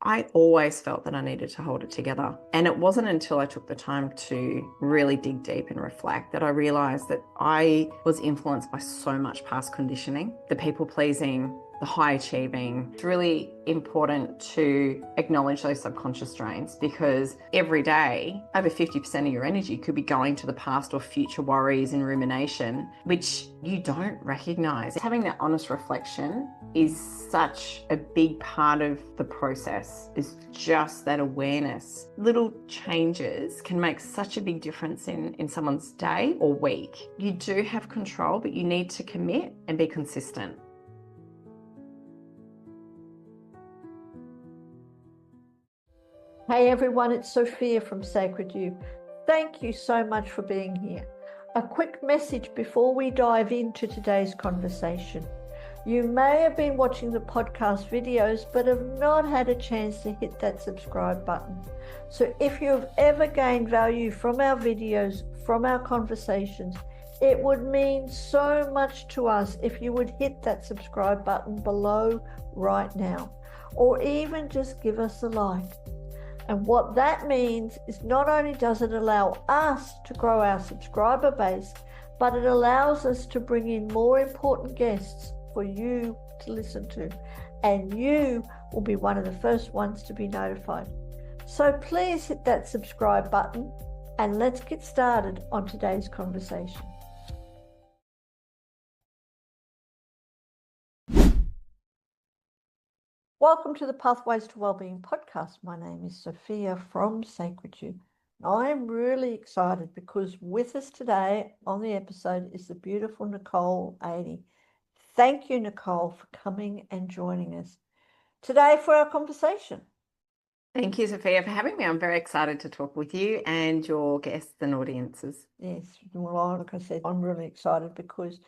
I always felt that I needed to hold it together. And it wasn't until I took the time to really dig deep and reflect that I realized that I was influenced by so much past conditioning, the people pleasing, the high achieving. It's really important to acknowledge those subconscious strains because every day, over 50% of your energy could be going to the past or future worries and rumination, which you don't recognize. Having that honest reflection is such a big part of the process, is just that awareness. Little changes can make such a big difference in someone's day or week. You do have control, but you need to commit and be consistent. Hey everyone, it's Sophia from Sacred You. Thank you so much for being here. A quick message before we dive into today's conversation. You may have been watching the podcast videos but have not had a chance to hit that subscribe button. So if you've ever gained value from our videos, from our conversations, it would mean so much to us if you would hit that subscribe button below right now, or even just give us a like. And what that means is not only does it allow us to grow our subscriber base, but it allows us to bring in more important guests for you to listen to. And you will be one of the first ones to be notified. So please hit that subscribe button and let's get started on today's conversation. Welcome to the Pathways to Wellbeing podcast. My name is Sophia from Sacred You. I'm really excited because with us today on the episode is the beautiful Nicole Adey. Thank you, Nicole, for coming and joining us today for our conversation. Thank you, Sophia, for having me. I'm very excited to talk with you and your guests and audiences. Yes, well, like I said, I'm really excited because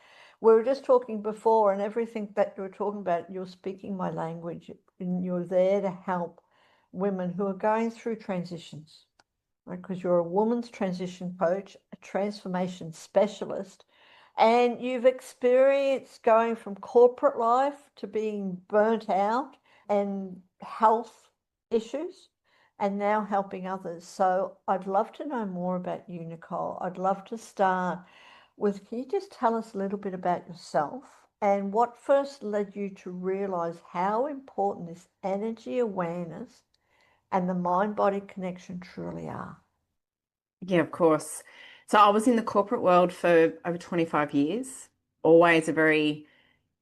we were just talking before and everything that you were talking about, you're speaking my language and you're there to help women who are going through transitions, right? Because you're a woman's transition coach, a transformation specialist, and you've experienced going from corporate life to being burnt out and health issues and now helping others. So I'd love to know more about you, Nicole. I'd love to start with, can you just tell us a little bit about yourself and what first led you to realize how important this energy awareness and the mind-body connection truly are? Yeah, of course. So I was in the corporate world for over 25 years, always a very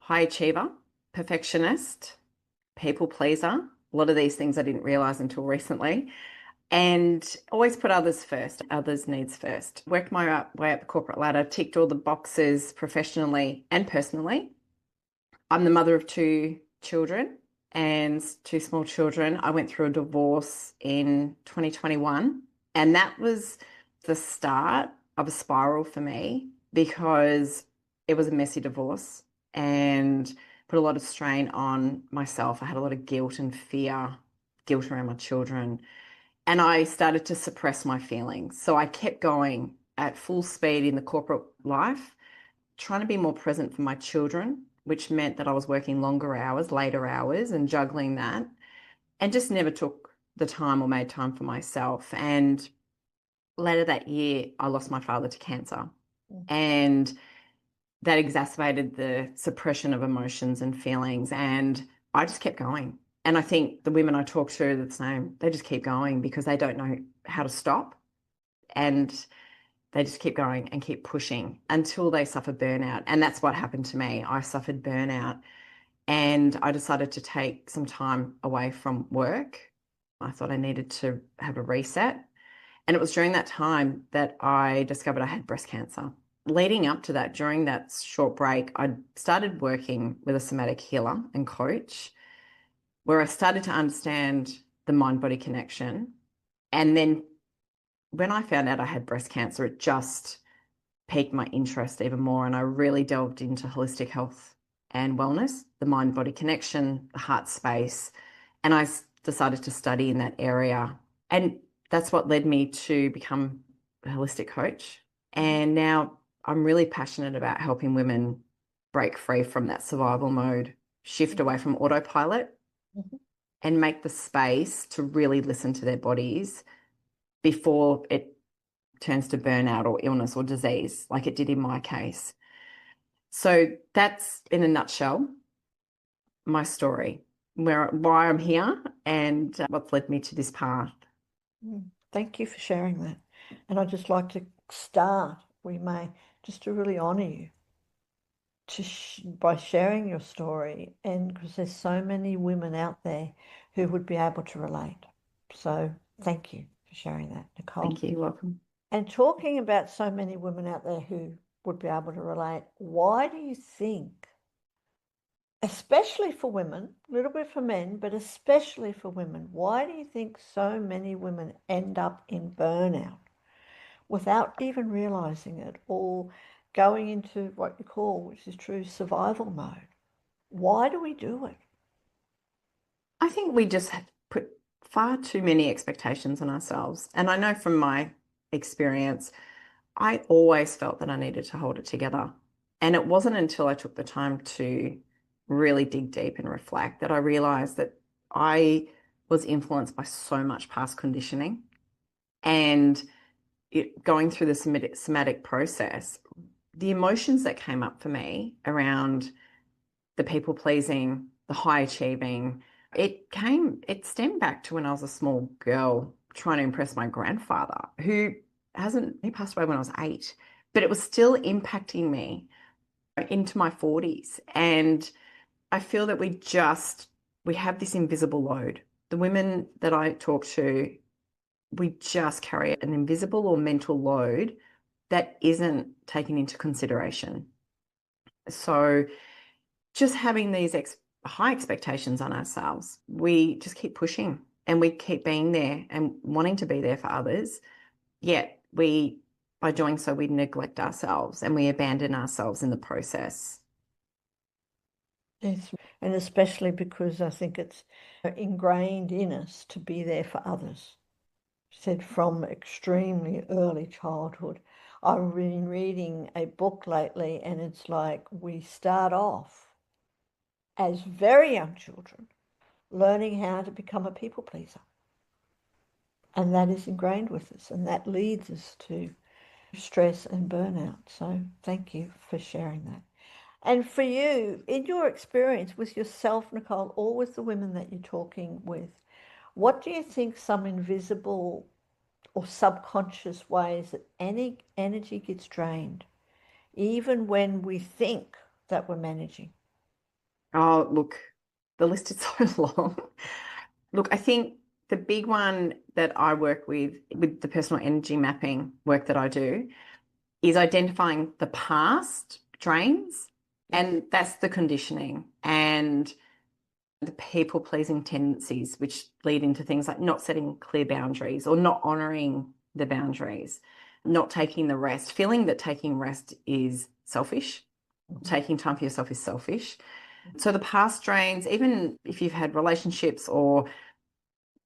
high achiever, perfectionist, people pleaser. A lot of these things I didn't realize until recently. And always put others first, others' needs first. Worked my way up the corporate ladder, ticked all the boxes professionally and personally. I'm the mother of two children and two small children. I went through a divorce in 2021, and that was the start of a spiral for me because it was a messy divorce and put a lot of strain on myself. I had a lot of guilt and fear, guilt around my children, and I started to suppress my feelings. So I kept going at full speed in the corporate life, trying to be more present for my children, which meant that I was working longer hours, later hours, and juggling that, and just never took the time or made time for myself. And later that year, I lost my father to cancer. And that exacerbated the suppression of emotions and feelings. And I just kept going. And I think the women I talk to are the same. They just keep going because they don't know how to stop. And they just keep going and keep pushing until they suffer burnout. And that's what happened to me. I suffered burnout and I decided to take some time away from work. I thought I needed to have a reset. And it was during that time that I discovered I had breast cancer. Leading up to that, during that short break, I started working with a somatic healer and coach where I started to understand the mind-body connection. And then when I found out I had breast cancer, it just piqued my interest even more. And I really delved into holistic health and wellness, the mind-body connection, the heart space. And I decided to study in that area. And that's what led me to become a holistic coach. And now I'm really passionate about helping women break free from that survival mode, shift away from autopilot, and make the space to really listen to their bodies before it turns to burnout or illness or disease, like it did in my case. So that's, in a nutshell, my story, why I'm here and what's led me to this path. Thank you for sharing that. And I'd just like to start, we may, just to really honour you by sharing your story, and because there's so many women out there who would be able to relate. So thank you for sharing that, Nicole. Thank you. Welcome. And talking about so many women out there who would be able to relate, why do you think, especially for women, a little bit for men, but especially for women, why do you think so many women end up in burnout without even realizing it, or going into what you call, which is true, survival mode? Why do we do it? I think we just have put far too many expectations on ourselves. And I know from my experience, I always felt that I needed to hold it together. And it wasn't until I took the time to really dig deep and reflect that I realized that I was influenced by so much past conditioning. And going through the somatic process, the emotions that came up for me around the people pleasing, the high achieving, it stemmed back to when I was a small girl trying to impress my grandfather, he passed away when I was 8, but it was still impacting me into my 40s. And I feel that we have this invisible load. The women that I talk to, we just carry an invisible or mental load that isn't taken into consideration. So just having these high expectations on ourselves, we just keep pushing and we keep being there and wanting to be there for others. Yet by doing so, we neglect ourselves and we abandon ourselves in the process. Yes, and especially because I think it's ingrained in us to be there for others. Said from extremely early childhood. I've been reading a book lately, and it's like we start off as very young children learning how to become a people pleaser. And that is ingrained with us, and that leads us to stress and burnout. So thank you for sharing that. And for you, in your experience with yourself, Nicole, or with the women that you're talking with, what do you think some invisible or subconscious ways that any energy gets drained, even when we think that we're managing? Oh, look, the list is so long. Look, I think the big one that I work with the personal energy mapping work that I do, is identifying the past drains, and that's the conditioning and the people-pleasing tendencies, which lead into things like not setting clear boundaries or not honoring the boundaries, not taking the rest, feeling that taking rest is selfish, taking time for yourself is selfish. So the past drains, even if you've had relationships or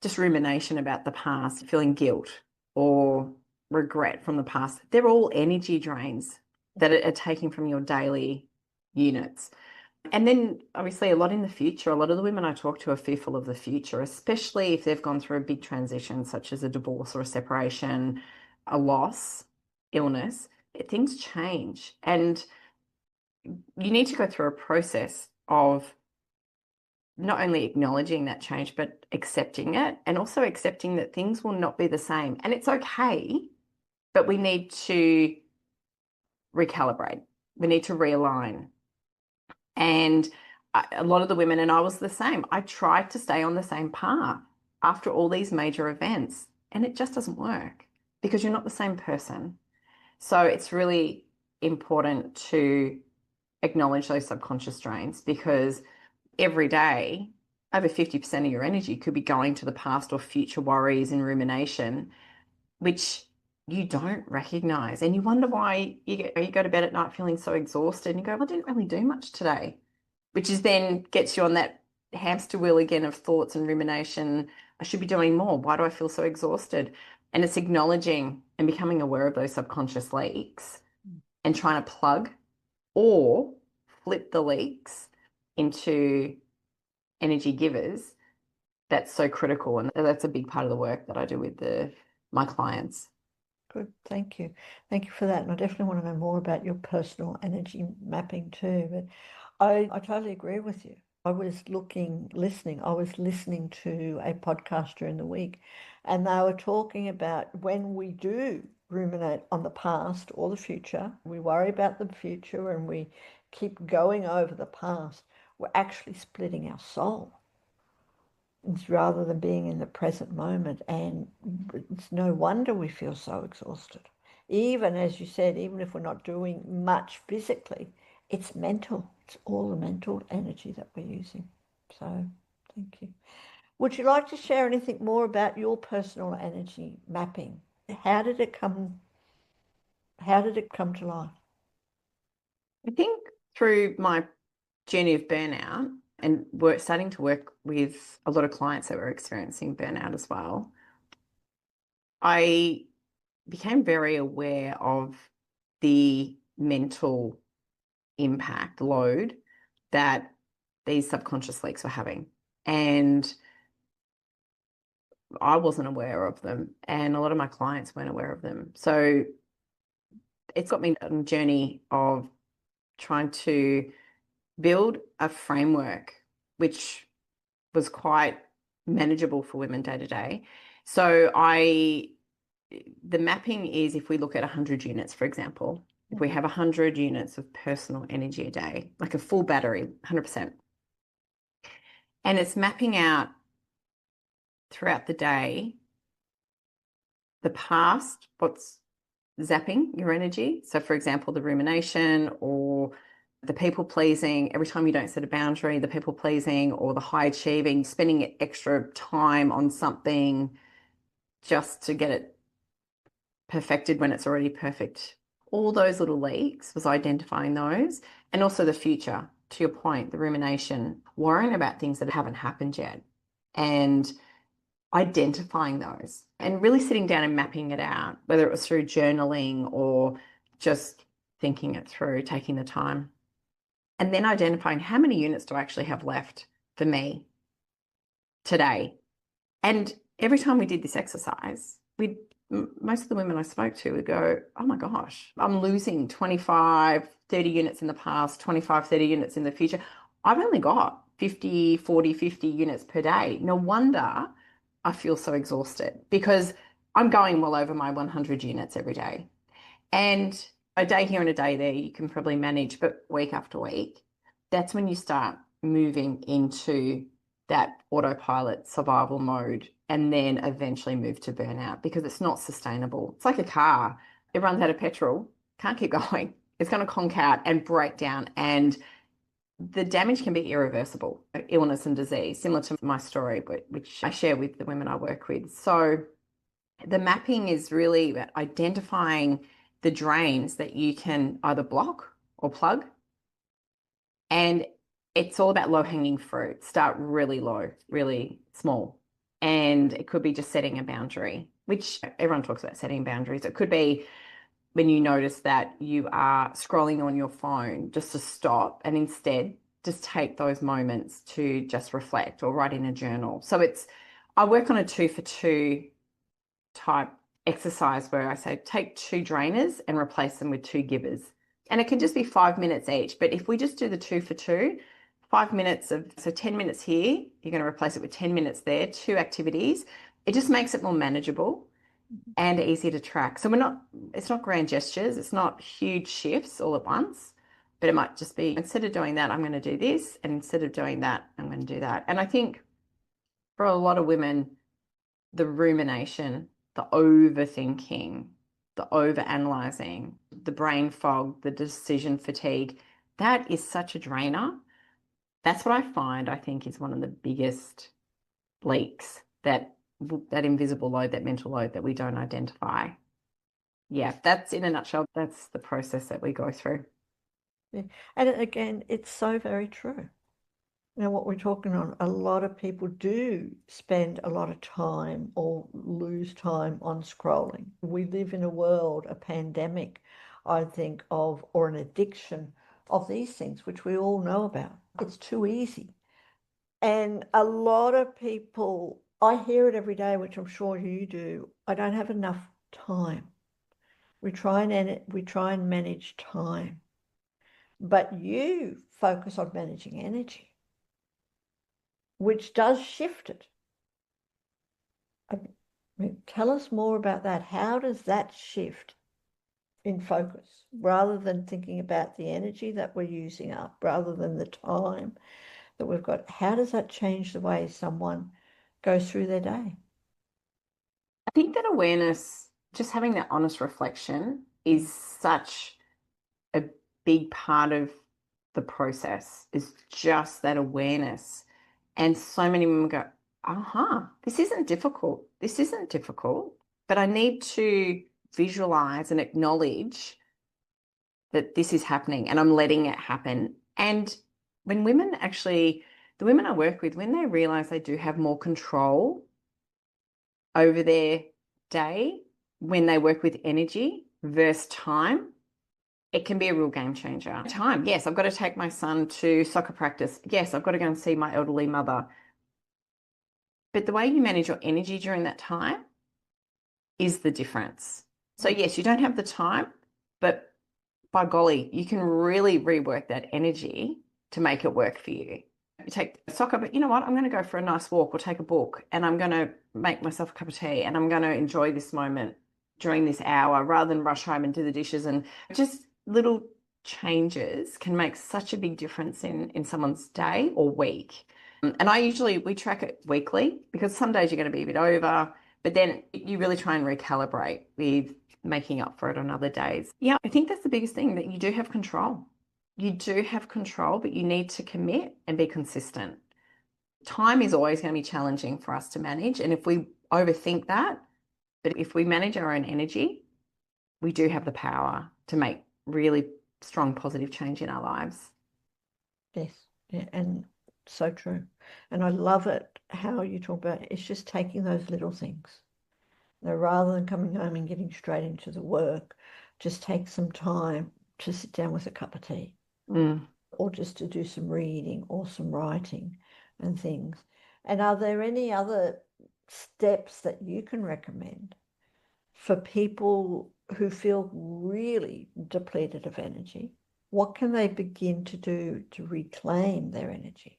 just rumination about the past, feeling guilt or regret from the past, they're all energy drains that are taking from your daily units. And then obviously a lot in the future, a lot of the women I talk to are fearful of the future, especially if they've gone through a big transition, such as a divorce or a separation, a loss, illness. Things change. And you need to go through a process of not only acknowledging that change, but accepting it, and also accepting that things will not be the same. And it's okay, but we need to recalibrate. We need to realign. And a lot of the women, and I was the same, I tried to stay on the same path after all these major events, and it just doesn't work because you're not the same person. So it's really important to acknowledge those subconscious drains, because every day, over 50% of your energy could be going to the past or future worries and rumination, which you don't recognize. And you wonder why you go to bed at night feeling so exhausted and you go, well, I didn't really do much today, which is then gets you on that hamster wheel again of thoughts and rumination. I should be doing more. Why do I feel so exhausted? And it's acknowledging and becoming aware of those subconscious leaks and trying to plug or flip the leaks into energy givers that's so critical. And that's a big part of the work that I do with my clients. Good, thank you. Thank you for that. And I definitely want to know more about your personal energy mapping too. But I totally agree with you. I was listening to a podcast during the week, and they were talking about when we do ruminate on the past or the future, we worry about the future and we keep going over the past, we're actually splitting our soul. It's rather than being in the present moment. And it's no wonder we feel so exhausted. Even as you said, even if we're not doing much physically, it's mental. It's all the mental energy that we're using. So thank you. Would you like to share anything more about your personal energy mapping? How did it come, how did it come to life? I think through my journey of burnout and starting to work with a lot of clients that were experiencing burnout as well, I became very aware of the mental impact load that these subconscious leaks were having. And I wasn't aware of them, and a lot of my clients weren't aware of them. So it's got me on a journey of trying to build a framework which was quite manageable for women day to day. So the mapping is, if we look at 100 units, for example, if we have 100 units of personal energy a day, like a full battery, 100%, and it's mapping out throughout the day, the past, what's zapping your energy. So, for example, the rumination or the people pleasing, every time you don't set a boundary, the people pleasing or the high achieving, spending extra time on something just to get it perfected when it's already perfect. All those little leaks was identifying those, and also the future, to your point, the rumination, worrying about things that haven't happened yet, and identifying those and really sitting down and mapping it out, whether it was through journaling or just thinking it through, taking the time, and then identifying how many units do I actually have left for me today. And every time we did this exercise, most of the women I spoke to would go, oh my gosh, I'm losing 25, 30 units in the past, 25, 30 units in the future. I've only got 50, 40, 50 units per day. No wonder I feel so exhausted, because I'm going well over my 100 units every day. And a day here and a day there, you can probably manage, but week after week, that's when you start moving into that autopilot survival mode, and then eventually move to burnout, because it's not sustainable. It's like a car. It runs out of petrol, can't keep going. It's going to conk out and break down, and the damage can be irreversible, illness and disease, similar to my story, which I share with the women I work with. So the mapping is really about identifying the drains that you can either block or plug. And it's all about low hanging fruit. Start really low, really small. And it could be just setting a boundary, which everyone talks about setting boundaries. It could be when you notice that you are scrolling on your phone, just to stop and instead just take those moments to just reflect or write in a journal. So I work on a 2 for 2 type exercise where I say take 2 drainers and replace them with 2 givers. And it can just be 5 minutes each. But if we just do the 2 for 2, 5 minutes so 10 minutes here, you're going to replace it with 10 minutes there, 2 activities. It just makes it more manageable and easier to track. So it's not grand gestures, it's not huge shifts all at once, but it might just be, instead of doing that, I'm going to do this, and instead of doing that, I'm going to do that. And I think for a lot of women, the rumination, the overthinking, the overanalyzing, the brain fog, the decision fatigue, that is such a drainer. That's what I find, I think, is one of the biggest leaks, that invisible load, that mental load that we don't identify. Yeah, that's in a nutshell, that's the process that we go through. Yeah. And again, it's so very true. What we're talking on, a lot of people do spend a lot of time or lose time on scrolling. We live in a world, a pandemic, I think, or an addiction of these things, which we all know about. It's too easy. And a lot of people, I hear it every day, which I'm sure you do. I don't have enough time. We try and manage time, but you focus on managing energy, which does shift it. I mean, tell us more about that. How does that shift in focus rather than thinking about the energy that we're using up, rather than the time that we've got? How does that change the way someone goes through their day? I think that awareness, just having that honest reflection, is such a big part of the process, is just that awareness. And so many women go, this isn't difficult. This isn't difficult. But I need to visualize and acknowledge that this is happening and I'm letting it happen. And when women actually, the women I work with, when they realize they do have more control over their day, when they work with energy versus time, it can be a real game changer. Time, yes, I've got to take my son to soccer practice. Yes, I've got to go and see my elderly mother. But the way you manage your energy during that time is the difference. So yes, you don't have the time, but by golly, you can really rework that energy to make it work for you. You take soccer, but you know what? I'm going to go for a nice walk or take a book and I'm going to make myself a cup of tea and I'm going to enjoy this moment during this hour rather than rush home and do the dishes. And just little changes can make such a big difference in someone's day or week. And we track it weekly because some days you're going to be a bit over, but then you really try and recalibrate with making up for it on other days. Yeah, I think that's the biggest thing, that you do have control. You do have control, but you need to commit and be consistent. Time is always going to be challenging for us to manage. And if we overthink that, but if we manage our own energy, we do have the power to make really strong positive change in our lives. Yes, yeah, and so true. And I love it how you talk about it. It's just taking those little things. Now, rather than coming home and getting straight into the work, just take some time to sit down with a cup of tea, or just to do some reading or some writing and things. And are there any other steps that you can recommend for people who feel really depleted of energy? What can they begin to do to reclaim their energy?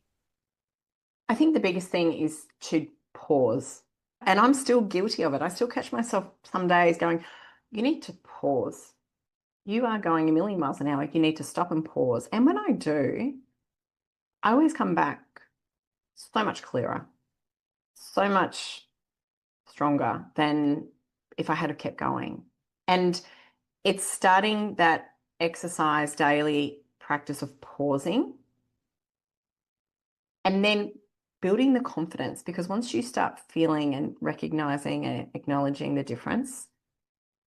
I think the biggest thing is to pause. And I'm still guilty of it. I still catch myself some days going, you need to pause. You are going a million miles an hour. You need to stop and pause. And when I do, I always come back so much clearer, so much stronger than if I had have kept going. And it's starting that exercise daily practice of pausing and then building the confidence, because once you start feeling and recognizing and acknowledging the difference,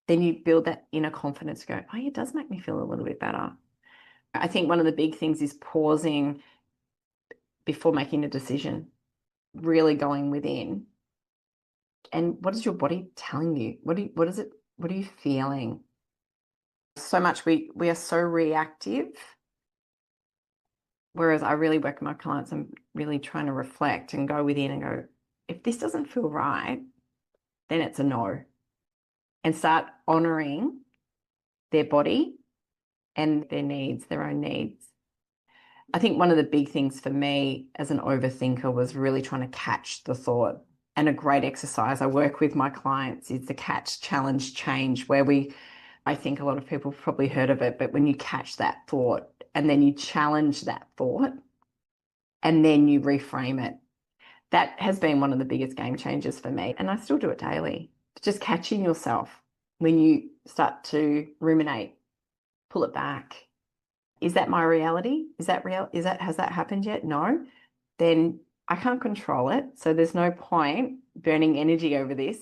then you build that inner confidence to go, oh, it does make me feel a little bit better. I think one of the big things is pausing before making a decision, really going within. And what is your body telling you? What are you feeling? So much we are so reactive. Whereas I really work with my clients, I'm really trying to reflect and go within and go, if this doesn't feel right, then it's a no. And start honoring their body and their needs, their own needs. I think one of the big things for me as an overthinker was really trying to catch the thought. And a great exercise I work with my clients is the catch, challenge, change, where I think a lot of people have probably heard of it, but when you catch that thought and then you challenge that thought and then you reframe it, that has been one of the biggest game changers for me. And I still do it daily. Just catching yourself when you start to ruminate, pull it back. Is that my reality? Is that real? Has that happened yet? No. Then I can't control it. So there's no point burning energy over this.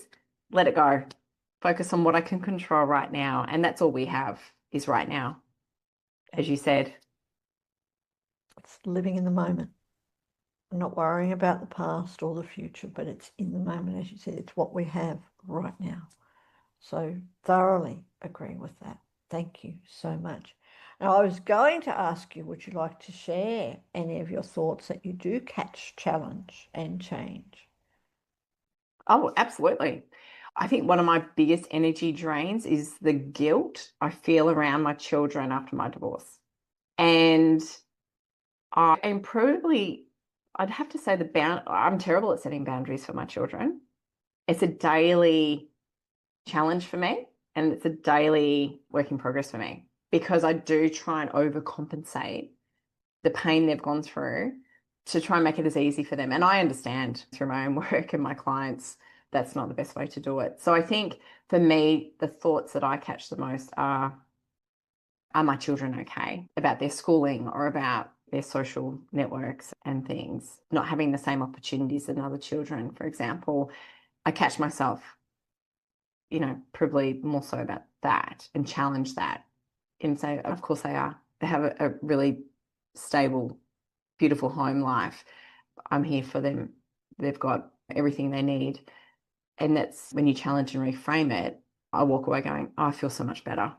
Let it go. Focus on what I can control right now. And that's all we have is right now, as you said. It's living in the moment. Not worrying about the past or the future, but it's in the moment, as you said, it's what we have right now. So thoroughly agreeing with that. Thank you so much. Now, I was going to ask you, would you like to share any of your thoughts that you do catch, challenge, and change? Oh, absolutely. I think one of my biggest energy drains is the guilt I feel around my children after my divorce. And I am probably, I'd have to say I'm terrible at setting boundaries for my children. It's a daily challenge for me, and it's a daily work in progress for me because I do try and overcompensate the pain they've gone through to try and make it as easy for them. And I understand through my own work and my clients, that's not the best way to do it. So I think for me, the thoughts that I catch the most are my children okay about their schooling or about their social networks and things, not having the same opportunities as other children, for example. I catch myself, probably more so about that and challenge that and say, of course they are. They have a really stable, beautiful home life. I'm here for them. They've got everything they need. And that's when you challenge and reframe it, I walk away going, oh, I feel so much better.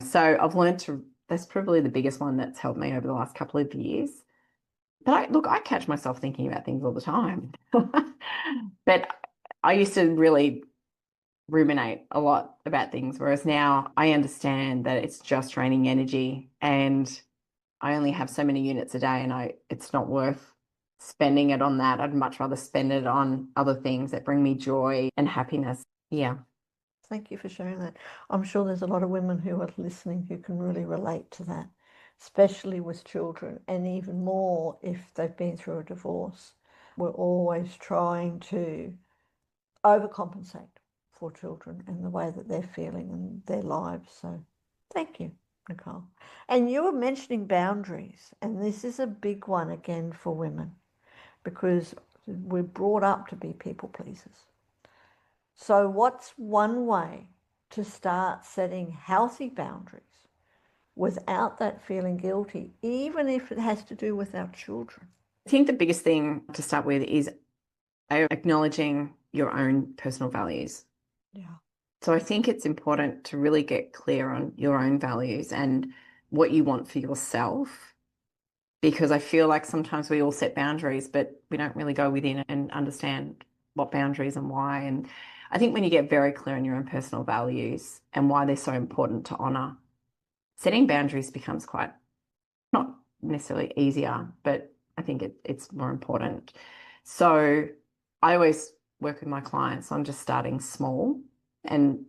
So I've learned that's probably the biggest one that's helped me over the last couple of years. But I catch myself thinking about things all the time. But I used to really ruminate a lot about things, whereas now I understand that it's just draining energy and I only have so many units a day and it's not worth spending it on that. I'd much rather spend it on other things that bring me joy and happiness. Yeah. Thank you for sharing that. I'm sure there's a lot of women who are listening who can really relate to that, especially with children, and even more if they've been through a divorce. We're always trying to overcompensate for children and the way that they're feeling in their lives. So thank you, Nicole. And you were mentioning boundaries, and this is a big one again for women because we're brought up to be people pleasers. So what's one way to start setting healthy boundaries without that feeling guilty, even if it has to do with our children? I think the biggest thing to start with is acknowledging your own personal values. Yeah. So I think it's important to really get clear on your own values and what you want for yourself, because I feel like sometimes we all set boundaries, but we don't really go within and understand what boundaries and why. And I think when you get very clear on your own personal values and why they're so important to honor, setting boundaries becomes quite not necessarily easier, but I think it's more important. So I always work with my clients on just starting small. And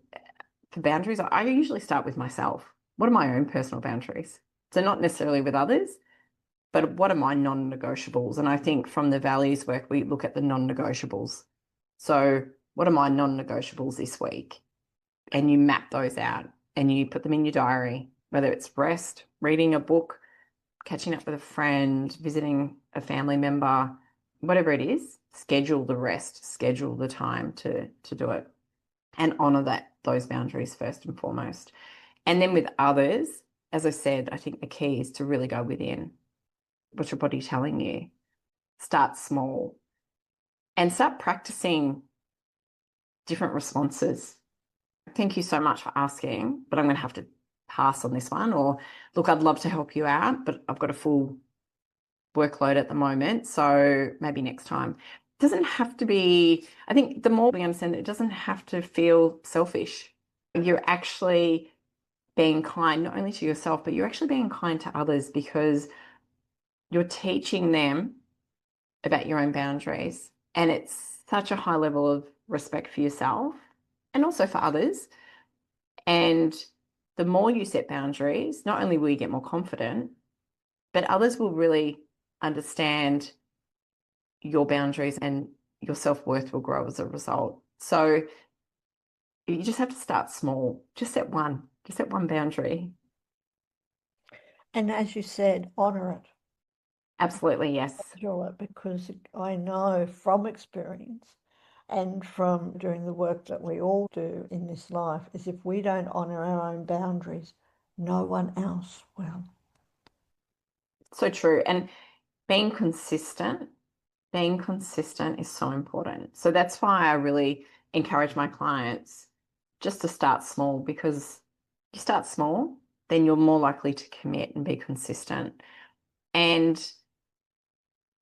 for boundaries, I usually start with myself. What are my own personal boundaries? So not necessarily with others, but what are my non-negotiables? And I think from the values work, we look at the non-negotiables. So what are my non-negotiables this week? And you map those out and you put them in your diary, whether it's rest, reading a book, catching up with a friend, visiting a family member, whatever it is, schedule the rest, schedule the time to do it and honor those boundaries first and foremost. And then with others, as I said, I think the key is to really go within. What's your body telling you? Start small and start practicing different responses. Thank you so much for asking, but I'm going to have to pass on this one. Or look, I'd love to help you out, but I've got a full workload at the moment. So maybe next time. It doesn't have to be, I think the more we understand that it doesn't have to feel selfish. You're actually being kind, not only to yourself, but you're actually being kind to others because you're teaching them about your own boundaries. And it's such a high level of respect for yourself and also for others. And the more you set boundaries, not only will you get more confident, but others will really understand your boundaries and your self-worth will grow as a result. So you just have to start small. Just set one boundary. And as you said, honor it. Absolutely, yes. Schedule it, because I know from experience and from doing the work that we all do in this life is if we don't honor our own boundaries, no one else will. So true. And being consistent is so important. So that's why I really encourage my clients just to start small, because you start small then you're more likely to commit and be consistent. And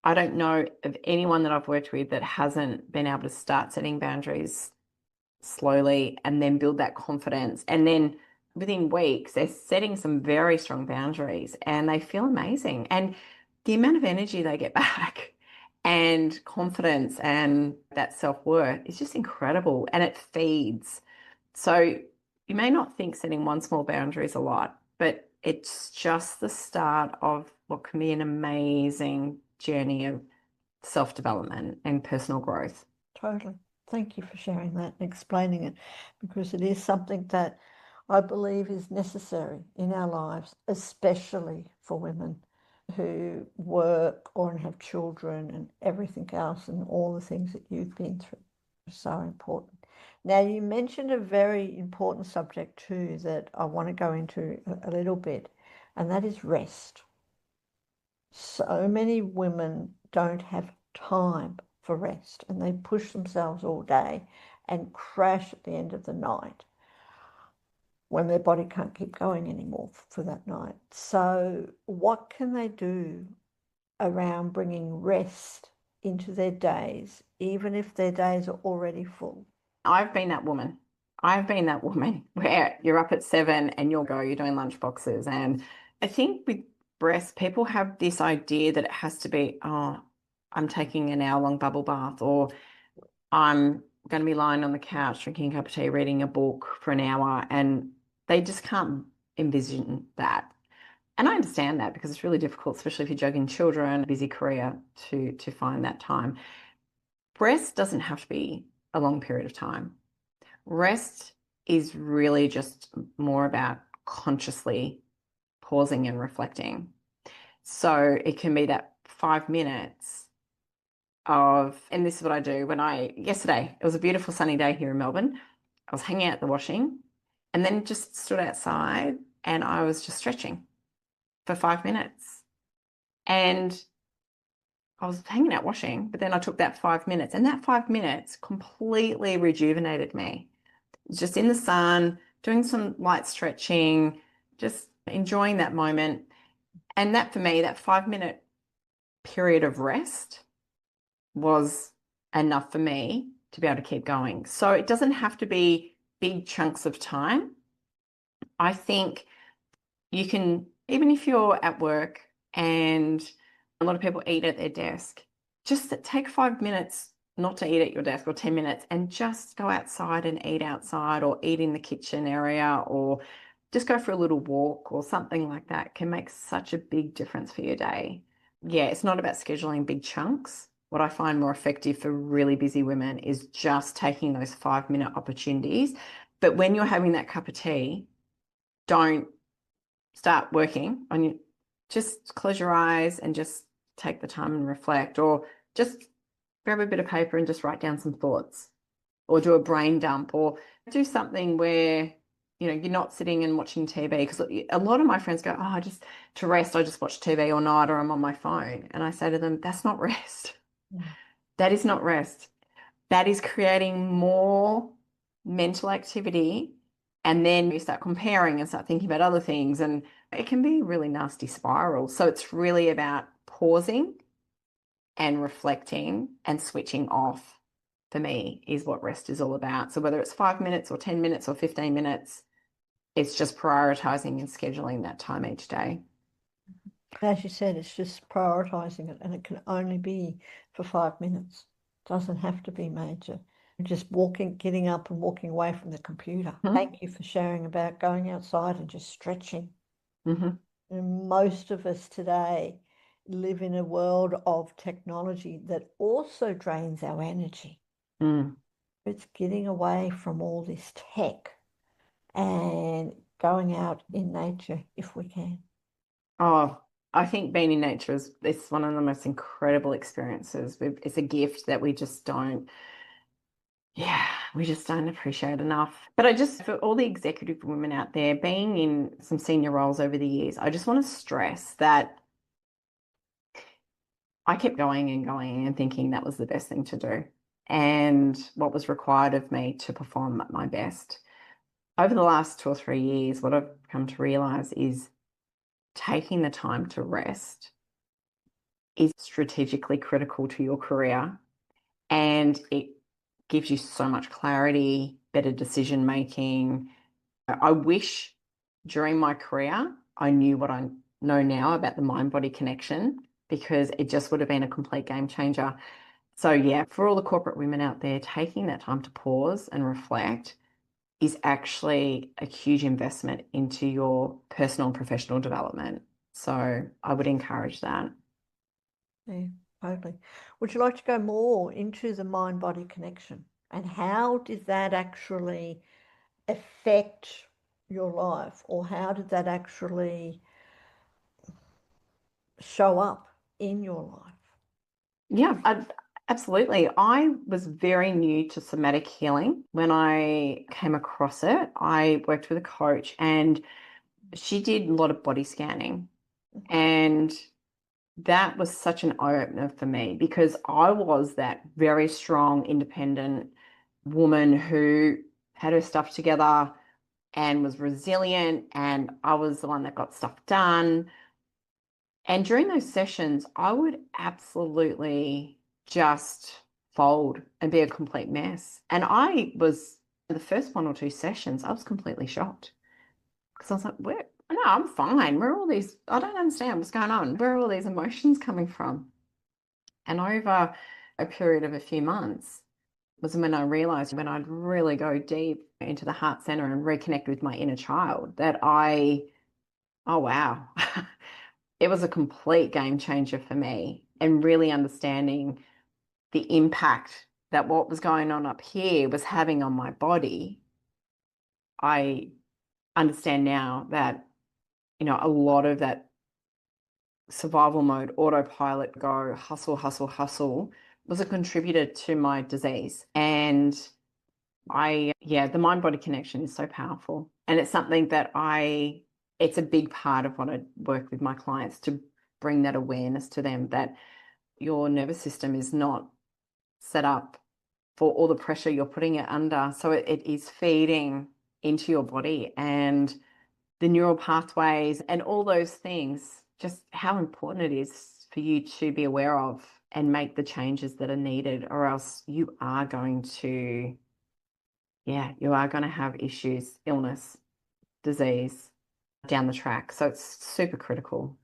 I don't know of anyone that I've worked with that hasn't been able to start setting boundaries slowly and then build that confidence. And then within weeks, they're setting some very strong boundaries and they feel amazing. And the amount of energy they get back and confidence and that self-worth is just incredible and it feeds. So you may not think setting one small boundary is a lot, but it's just the start of what can be an amazing journey of self-development and personal growth. Totally. Thank you for sharing that and explaining it, because it is something that I believe is necessary in our lives, especially for women who work or have children and everything else and all the things that you've been through. So important. Now, you mentioned a very important subject too that I want to go into a little bit, and that is rest. So many women don't have time for rest and they push themselves all day and crash at the end of the night when their body can't keep going anymore for that night. So what can they do around bringing rest into their days, even if their days are already full? I've been that woman. I've been that woman where you're up at 7 and you're doing lunch boxes. And I think with breast, people have this idea that it has to be, oh, I'm taking an hour-long bubble bath, or I'm going to be lying on the couch drinking a cup of tea, reading a book for an hour. And they just can't envision that. And I understand that because it's really difficult, especially if you're juggling children, a busy career, to find that time. Rest doesn't have to be a long period of time. Rest is really just more about consciously pausing and reflecting. So it can be that 5 minutes of, and this is what I do yesterday, it was a beautiful sunny day here in Melbourne. I was hanging out the washing and then just stood outside and I was just stretching for 5 minutes. And I was hanging out washing, but then I took that 5 minutes and that 5 minutes completely rejuvenated me. Just in the sun, doing some light stretching, just enjoying that moment. And that for me, that 5 minute period of rest was enough for me to be able to keep going. So it doesn't have to be big chunks of time. I think you can, even if you're at work and a lot of people eat at their desk, just take 5 minutes not to eat at your desk, or 10 minutes, and just go outside and eat outside, or eat in the kitchen area, or just go for a little walk or something like that can make such a big difference for your day. Yeah, it's not about scheduling big chunks. What I find more effective for really busy women is just taking those 5 minute opportunities. But when you're having that cup of tea, don't start working on you. Just close your eyes and just take the time and reflect, or just grab a bit of paper and just write down some thoughts, or do a brain dump, or do something where, you're not sitting and watching TV. Because a lot of my friends go, oh, to rest, I just watch TV all night, or I'm on my phone. And I say to them, that's not rest. Yeah. That is not rest. That is creating more mental activity. And then you start comparing and start thinking about other things. And it can be a really nasty spiral. So it's really about pausing and reflecting and switching off, for me, is what rest is all about. So whether it's 5 minutes or 10 minutes or 15 minutes, it's just prioritizing and scheduling that time each day. As you said, it's just prioritizing it, and it can only be for 5 minutes. It doesn't have to be major. Just getting up and walking away from the computer. Thank you for sharing about going outside and just stretching. Mm-hmm. And most of us today live in a world of technology that also drains our energy. It's getting away from all this tech and going out in nature if we can. Oh, I think being in nature is one of the most incredible experiences. It's a gift that we just don't appreciate enough. But for all the executive women out there, being in some senior roles over the years, I just want to stress that I kept going and going and thinking that was the best thing to do and what was required of me to perform at my best. over the last 2 or 3 years, what I've come to realize is taking the time to rest is strategically critical to your career, and it gives you so much clarity, better decision making. I wish during my career I knew what I know now about the mind body connection, because it just would have been a complete game changer. So, yeah, for all the corporate women out there, taking that time to pause and reflect is actually a huge investment into your personal and professional development. So, I would encourage that. Yeah, totally. Would you like to go more into the mind-body connection and how did that actually affect your life, or how did that actually show up in your life? Yeah, absolutely. I was very new to somatic healing when I came across it. I worked with a coach and she did a lot of body scanning. And that was such an eye-opener for me, because I was that very strong, independent woman who had her stuff together and was resilient, and I was the one that got stuff done. And during those sessions, I would absolutely just fold and be a complete mess. And I was, the first 1 or 2 sessions, I was completely shocked, because I was like, where? No, I'm fine. Where are all these? I don't understand what's going on. Where are all these emotions coming from? And over a period of a few months was when I realized, when I'd really go deep into the heart center and reconnect with my inner child, that oh, wow. It was a complete game changer for me, and really understanding the impact that what was going on up here was having on my body. I understand now that, a lot of that survival mode, autopilot, go hustle, hustle, hustle, was a contributor to my disease. And yeah, the mind body connection is so powerful. And it's something that it's a big part of what I work with my clients, to bring that awareness to them, that your nervous system is not set up for all the pressure you're putting it under. So it is feeding into your body, and the neural pathways and all those things, just how important it is for you to be aware of and make the changes that are needed, or else you are going to have issues, illness, disease down the track. So it's super critical.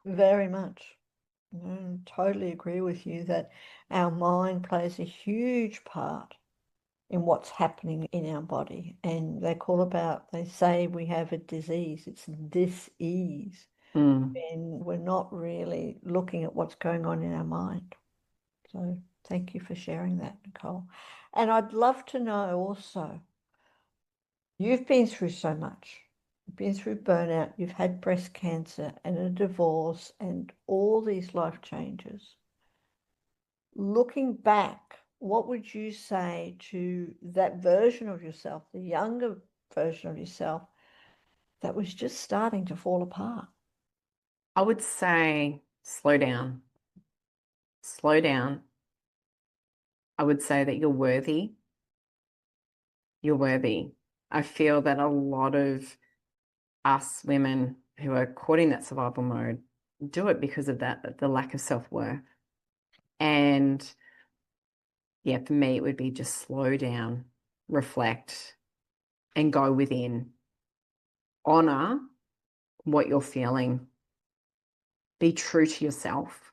Very much. Totally agree with you that our mind plays a huge part in what's happening in our body. And they say we have a disease, it's dis-ease. Mm. And we're not really looking at what's going on in our mind. So thank you for sharing that, Nicole. And I'd love to know also, you've been through so much. You've been through burnout, you've had breast cancer and a divorce and all these life changes. Looking back, what would you say to that version of yourself, the younger version of yourself that was just starting to fall apart? I would say slow down, slow down. I would say that you're worthy. You're worthy. I feel that a lot of us women who are caught in that survival mode do it because of that, the lack of self-worth. And yeah, for me, it would be just slow down, reflect, and go within. Honor what you're feeling. Be true to yourself.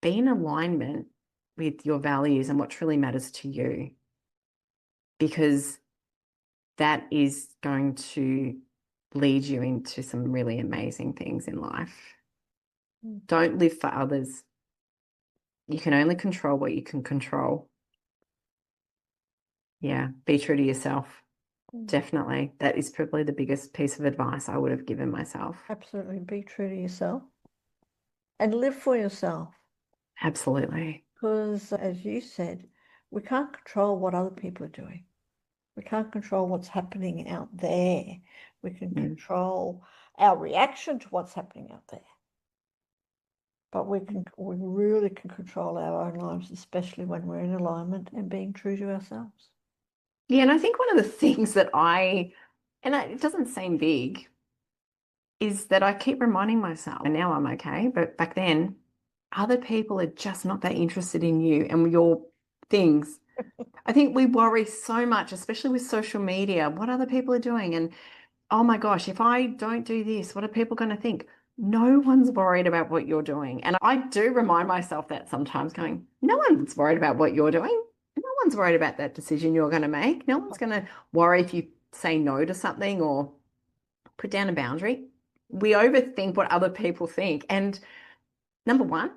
Be in alignment with your values and what really matters to you, because that is going to lead you into some really amazing things in life. Mm. Don't live for others. You can only control what you can control. Yeah, be true to yourself. Mm. Definitely. That is probably the biggest piece of advice I would have given myself. Absolutely, be true to yourself and live for yourself. Absolutely. Because, as you said, we can't control what other people are doing. We can't control what's happening out there. We can Mm. control our reaction to what's happening out there. But we really can control our own lives, especially when we're in alignment and being true to ourselves. Yeah, and I think one of the things that it doesn't seem big, is that I keep reminding myself, and now I'm okay, but back then, other people are just not that interested in you and your things. I think we worry so much, especially with social media, what other people are doing. And oh my gosh, if I don't do this, what are people going to think? No one's worried about what you're doing. And I do remind myself that sometimes, going, no one's worried about what you're doing. No one's worried about that decision you're going to make. No one's going to worry if you say no to something or put down a boundary. We overthink what other people think. And number one,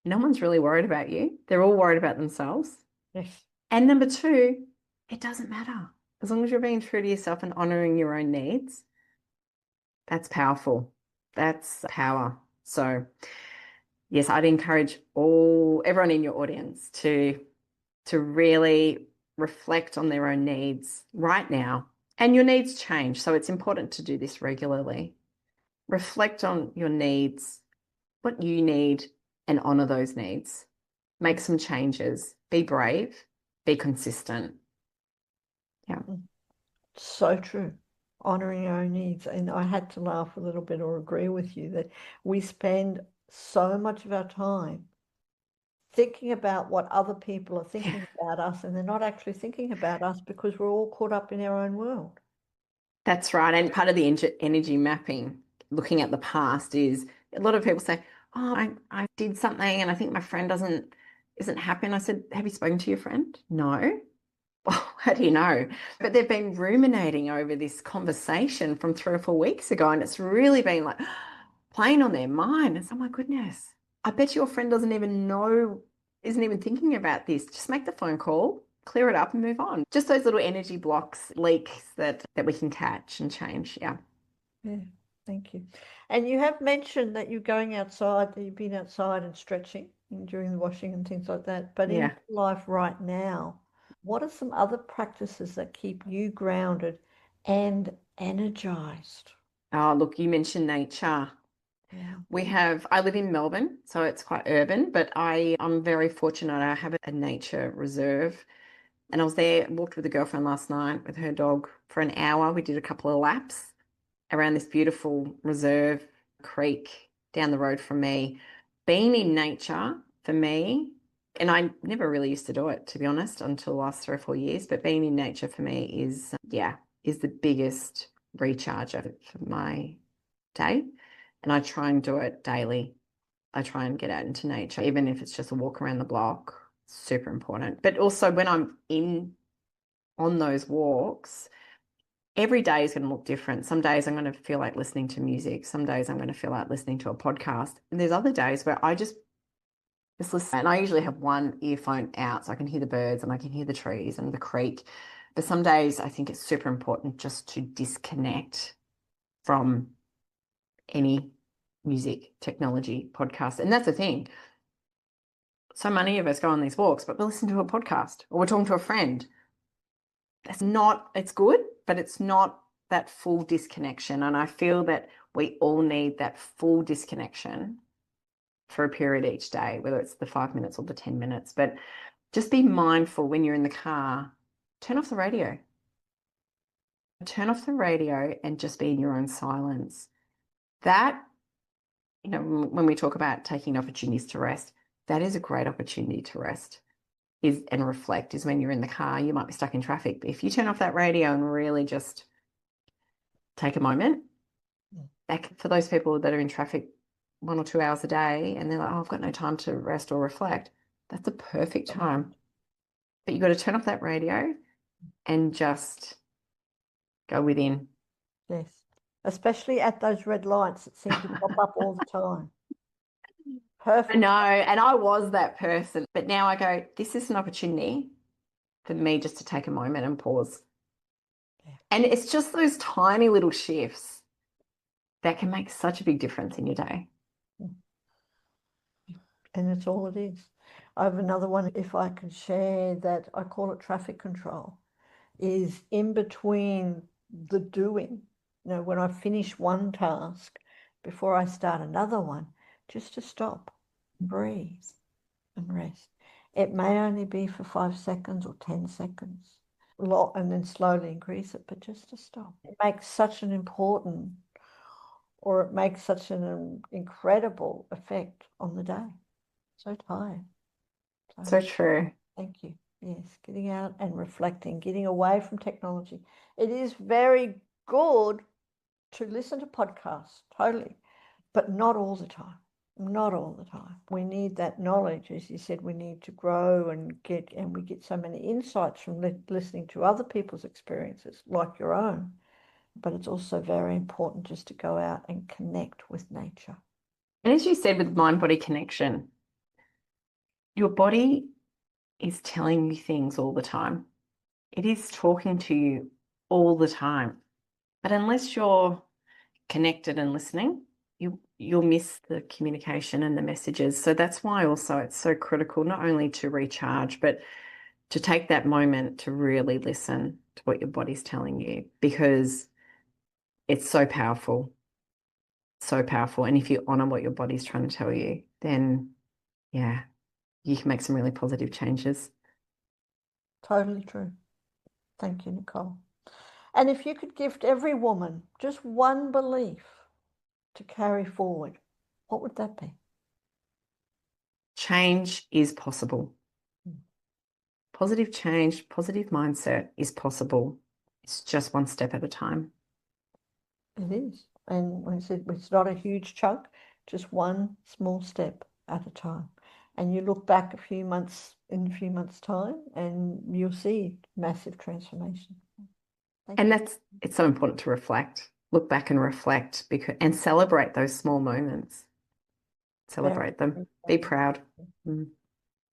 no one's really worried about you. They're all worried about themselves. Yes. And number two, it doesn't matter. As long as you're being true to yourself and honoring your own needs, that's powerful. That's power. So, yes, I'd encourage everyone in your audience to really reflect on their own needs right now. And your needs change, so it's important to do this regularly. Reflect on your needs, what you need, and honor those needs. Make some changes. Be brave. Be consistent. Yeah. So true. Honoring our own needs. And I had to laugh a little bit or agree with you that we spend so much of our time thinking about what other people are Yeah. thinking about us, and they're not actually thinking about us because we're all caught up in our own world. That's right. And part of the energy mapping, looking at the past, is a lot of people say, "Oh, I did something and I think my friend isn't happy." And I said, "Have you spoken to your friend?" No. Well, how do you know? But they've been ruminating over this conversation from 3 or 4 weeks ago, and it's really been like playing on their mind. It's, oh my goodness, I bet your friend doesn't even know, isn't even thinking about this. Just make the phone call, clear it up, and move on. Just those little energy blocks, leaks that we can catch and change. Yeah. Yeah, thank you. And you have mentioned that you're going outside, that you've been outside and stretching during the washing and things like that. But in Yeah. life right now, what are some other practices that keep you grounded and energized? Oh, look, you mentioned nature. Yeah. I live in Melbourne, so it's quite urban, but I'm very fortunate. I have a nature reserve. And I was there, walked with a girlfriend last night with her dog for an hour. We did a couple of laps around this beautiful reserve creek down the road from me. Being in nature for me, and I never really used to do it, to be honest, until the last 3 or 4 years, but being in nature for me is the biggest recharger for my day. And I try and do it daily. I try and get out into nature, even if it's just a walk around the block. Super important. But also when I'm in on those walks, every day is going to look different. Some days I'm going to feel like listening to music. Some days I'm going to feel like listening to a podcast. And there's other days where I just listen. And I usually have one earphone out so I can hear the birds and I can hear the trees and the creek. But some days I think it's super important just to disconnect from any music, technology, podcast. And that's the thing. So many of us go on these walks, but we listen to a podcast or we're talking to a friend. It's good, but it's not that full disconnection. And I feel that we all need that full disconnection for a period each day, whether it's the 5 minutes or the 10 minutes. But just be mindful when you're in the car, turn off the radio. Turn off the radio and just be in your own silence. That, when we talk about taking opportunities to rest, that is a great opportunity to rest and reflect is when you're in the car. You might be stuck in traffic, but if you turn off that radio and really just take a moment, like for those people that are in traffic 1 or 2 hours a day and they're like, oh, I've got no time to rest or reflect, that's a perfect time. But you've got to turn off that radio and just go within. Yes. Especially at those red lights that seem to pop up all the time. I Perfect. know, and I was that person, but now I go, this is an opportunity for me just to take a moment and pause. Yeah. And it's just those tiny little shifts that can make such a big difference in your day. And that's all it is. I have another one, if I can share that, I call it traffic control, is in between the doing. When I finish one task, before I start another one, just to stop, breathe, and rest. It may only be for 5 seconds or 10 seconds, a lot and then slowly increase it, but just to stop. It makes such an important, or it makes such an incredible effect on the day. So tired. So So true. thank you. Yes, getting out and reflecting, getting away from technology. It is very good to listen to podcasts, totally, but not all the time. Not all the time. We need that knowledge, as you said, we need to grow and we get so many insights from listening to other people's experiences, like your own. But it's also very important just to go out and connect with nature. And as you said with mind-body connection, your body is telling you things all the time. It is talking to you all the time. But unless you're connected and listening, you'll miss the communication and the messages. So that's why also it's so critical not only to recharge, but to take that moment to really listen to what your body's telling you, because it's so powerful. So powerful. And if you honor what your body's trying to tell you, then yeah, you can make some really positive changes. Totally true. Thank you, Nicole. And if you could gift every woman just one belief to carry forward, what would that be? Change is possible. Mm. Positive change, positive mindset is possible. It's just one step at a time. It is. And when I said it's not a huge chunk, just one small step at a time. And you look back in a few months' time, and you'll see massive transformation. Thank And you. it's so important to reflect, look back and reflect and celebrate those small moments. Very, Celebrate them. very Be important. proud. Mm.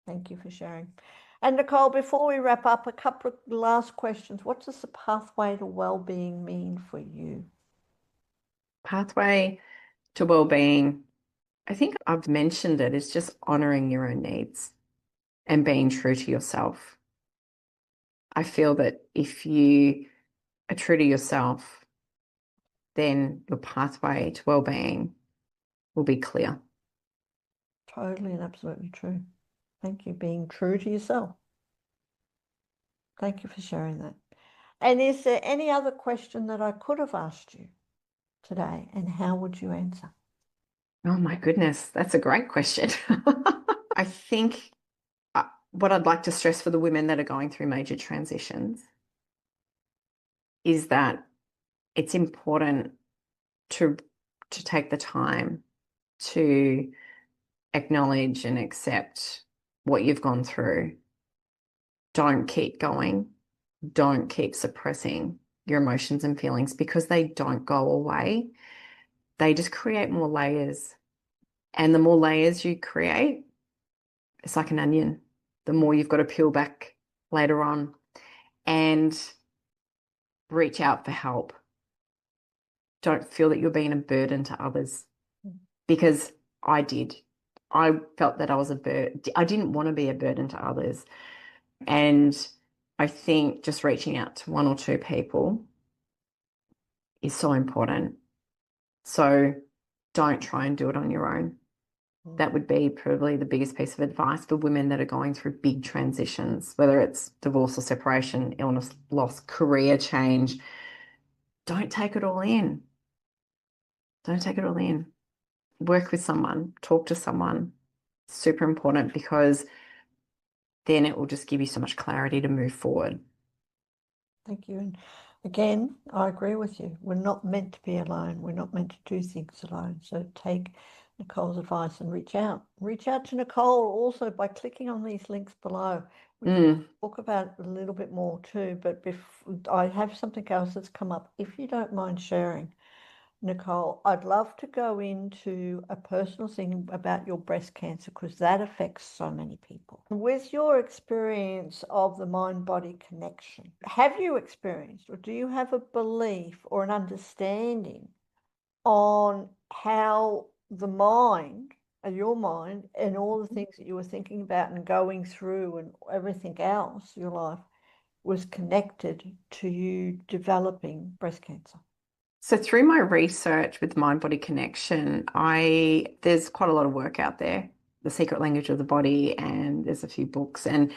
Thank you for sharing. And Nicole, before we wrap up, a couple of last questions. What does the pathway to well-being mean for you? Pathway to well-being. I think I've mentioned it. It's just honoring your own needs and being true to yourself. I feel that if you are true to yourself, then your pathway to well-being will be clear. Totally and absolutely true. Thank you. Being true to yourself. Thank you for sharing that. And is there any other question that I could have asked you today, and how would you answer? Oh my goodness, that's a great question. I think what I'd like to stress for the women that are going through major transitions is that it's important to take the time to acknowledge and accept what you've gone through. Don't keep going. Don't keep suppressing your emotions and feelings, because they don't go away. They just create more layers. And the more layers you create, it's like an onion. The more you've got to peel back later on, and reach out for help. Don't feel that you're being a burden to others, because I did. I felt that I was a burden. I didn't want to be a burden to others. And I think just reaching out to one or two people is so important. So don't try and do it on your own. That would be probably the biggest piece of advice for women that are going through big transitions, whether it's divorce or separation, illness, loss, career change. Don't take it all in. Don't take it all in. Work with someone, talk to someone. Super important, because then it will just give you so much clarity to move forward. Thank you. And again, I agree with you. We're not meant to be alone. We're not meant to do things alone. So take Nicole's advice and reach out. Reach out to Nicole also by clicking on these links below. We can talk about it a little bit more too, but I have something else that's come up. If you don't mind sharing, Nicole, I'd love to go into a personal thing about your breast cancer, because that affects so many people. With your experience of the mind-body connection, have you experienced, or do you have a belief or an understanding on how the mind, your mind, and all the things that you were thinking about and going through and everything else, your life, was connected to you developing breast cancer? So through my research with mind-body connection, there's quite a lot of work out there, The Secret Language of the Body, and there's a few books. And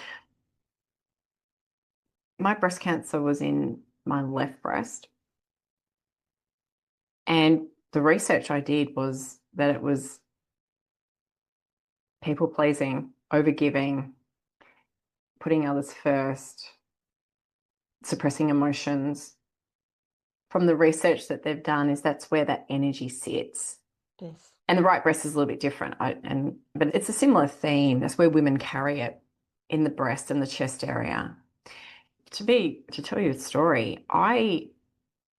my breast cancer was in my left breast. And the research I did was that it was people pleasing, overgiving, putting others first, suppressing emotions. From the research that they've done, is that's where that energy sits. Yes. And the right breast is a little bit different. But it's a similar theme. That's where women carry it in the breast and the chest area. To tell you a story, I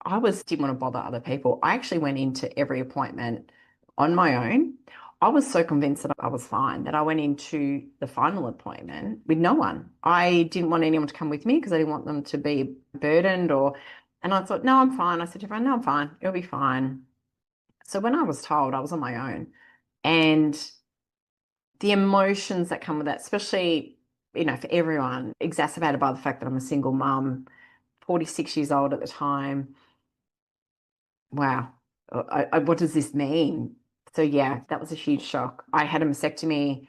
didn't want to bother other people. I actually went into every appointment on my own. I was so convinced that I was fine that I went into the final appointment with no one. I didn't want anyone to come with me because I didn't want them to be burdened and I thought, no, I'm fine. I said to everyone, no, I'm fine. It'll be fine. So when I was told, I was on my own. And the emotions that come with that, especially, for everyone, exacerbated by the fact that I'm a single mum, 46 years old at the time. Wow. What does this mean? So yeah, that was a huge shock. I had a mastectomy.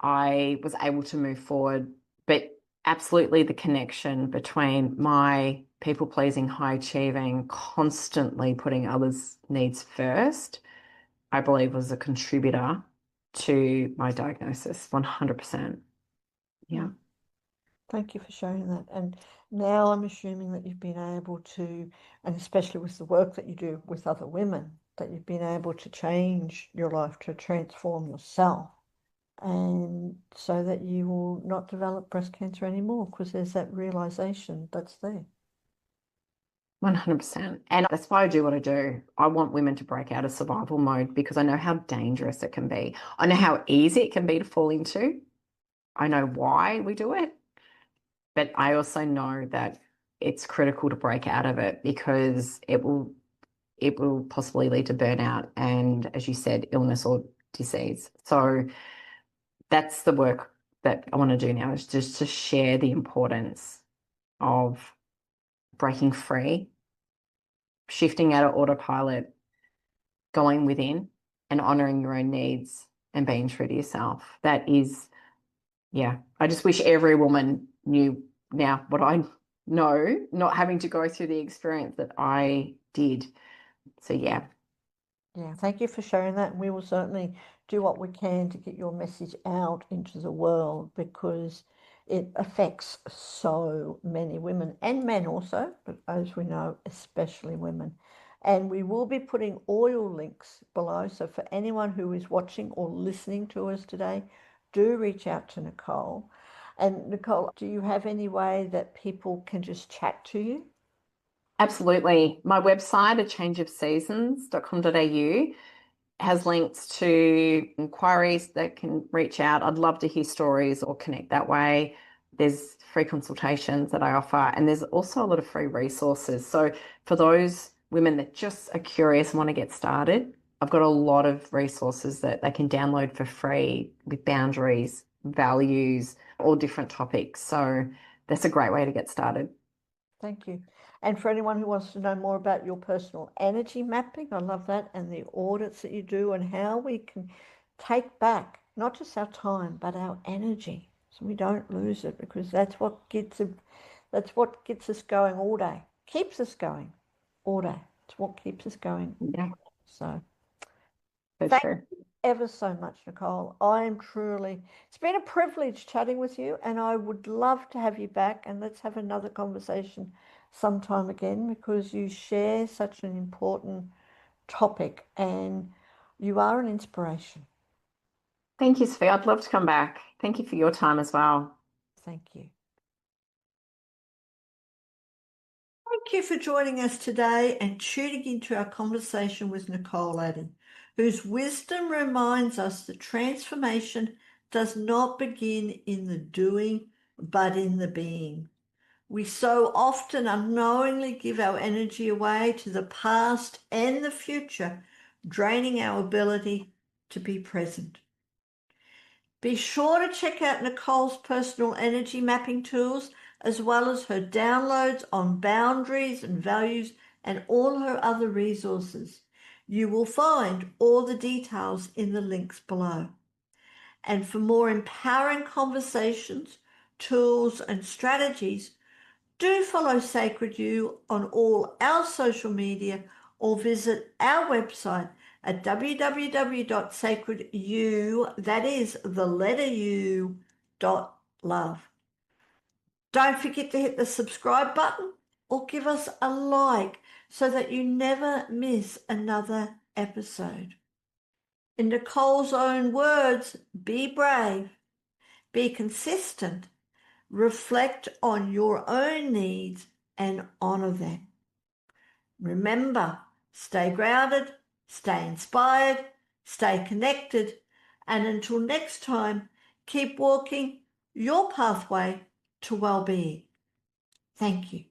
I was able to move forward, but absolutely the connection between my people pleasing, high achieving, constantly putting others' needs first, I believe was a contributor to my diagnosis, 100%. Yeah. Thank you for sharing that. And now I'm assuming that you've been able to, and especially with the work that you do with other women, that you've been able to change your life, to transform yourself, and so that you will not develop breast cancer anymore because there's that realization that's there. 100%. And that's why I do what I do. I want women to break out of survival mode because I know how dangerous it can be. I know how easy it can be to fall into. I know why we do it, but I also know that it's critical to break out of it because it will possibly lead to burnout and, as you said, illness or disease. So that's the work that I want to do now, is just to share the importance of breaking free, shifting out of autopilot, going within and honoring your own needs and being true to yourself. That is, yeah, I just wish every woman knew now what I know, not having to go through the experience that I did. So, yeah. Yeah, thank you for sharing that. And we will certainly do what we can to get your message out into the world because it affects so many women and men also, but as we know, especially women. And we will be putting all your links below. So for anyone who is watching or listening to us today, do reach out to Nicole. And Nicole, do you have any way that people can just chat to you? Absolutely. My website, achangeofseasons.com.au, has links to inquiries that can reach out. I'd love to hear stories or connect that way. There's free consultations that I offer, and there's also a lot of free resources. So for those women that just are curious and want to get started, I've got a lot of resources that they can download for free with boundaries, values, all different topics. So that's a great way to get started. Thank you. And for anyone who wants to know more about your personal energy mapping, I love that, and the audits that you do and how we can take back not just our time, but our energy so we don't lose it because that's what gets us going all day. Keeps us going all day. It's what keeps us going. Yeah, So for thank sure. you ever so much, Nicole. I am truly, it's been a privilege chatting with you, and I would love to have you back and let's have another conversation sometime again because you share such an important topic and you are an inspiration. Thank you, Sophie. I'd love to come back. Thank you for your time as well. Thank you. Thank you for joining us today and tuning into our conversation with Nicole Adey, whose wisdom reminds us that transformation does not begin in the doing, but in the being. We so often unknowingly give our energy away to the past and the future, draining our ability to be present. Be sure to check out Nicole's personal energy mapping tools, as well as her downloads on boundaries and values and all her other resources. You will find all the details in the links below. And for more empowering conversations, tools, and strategies, Do follow Sacred You on all our social media or visit our website at www.sacredu, that is the letter U, .love. Don't forget to hit the subscribe button or give us a like so that you never miss another episode. In Nicole's own words, be brave, be consistent, reflect on your own needs and honor them. Remember, stay grounded, stay inspired, stay connected, and until next time, keep walking your pathway to well-being. Thank you.